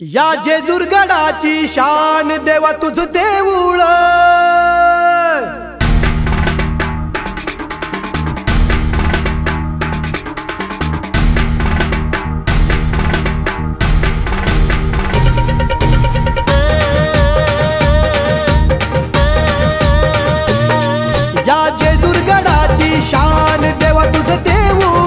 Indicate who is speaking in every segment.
Speaker 1: या जेजुरगडाची शान देवा तुझ देऊळ। या जेजुरगडाची शान देवा तुझ देऊळ।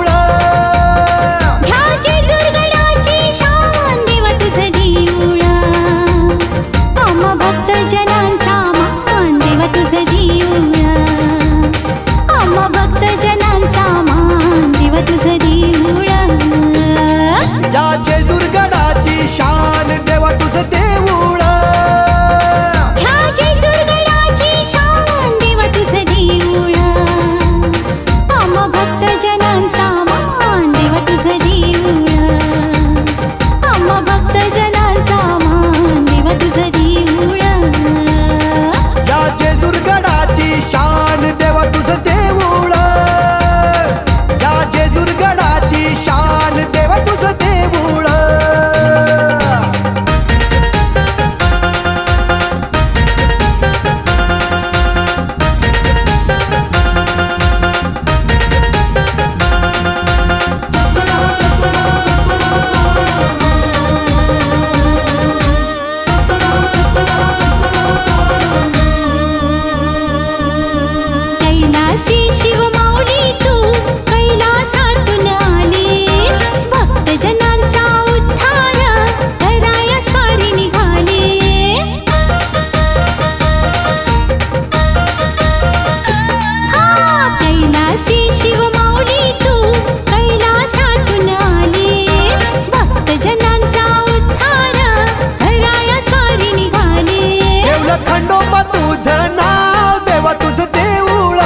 Speaker 1: खंडोबा तुझं नाव देवा तुझं देऊळ।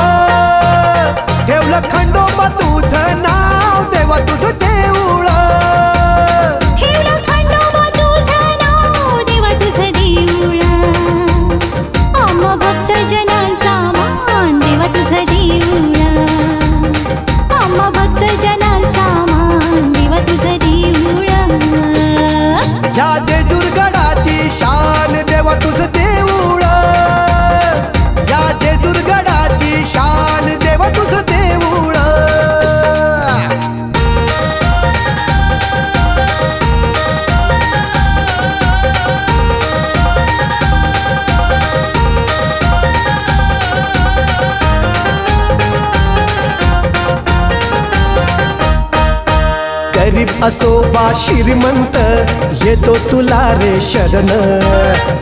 Speaker 1: ठेवलं खंडोबा तुझं नाव देवा तुझं देऊळ। आम्हा भक्त जनांचा मान देवा तुझं देऊळ। आम्हा भक्त जनांचा मान देवा तुझं देऊळ। या जेजुरगडाची शान देवा तुझं देऊळ। या जेजुरगडाची शान देवा तुझं देऊळ। गरीब असो वा श्रीमंत येतो तुला रे शरण।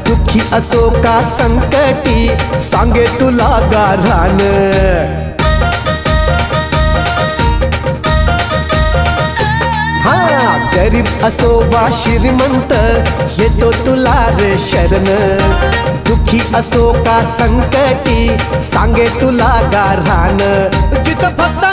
Speaker 1: दुःखी असो का संकटी सांगे तुला गाऱ्हाण। हा गरीब असो वा श्रीमंत येतो तुला रे शरण। दुःखी असो का संकटी सांगे तुला गाऱ्हाण। जिथं भक्त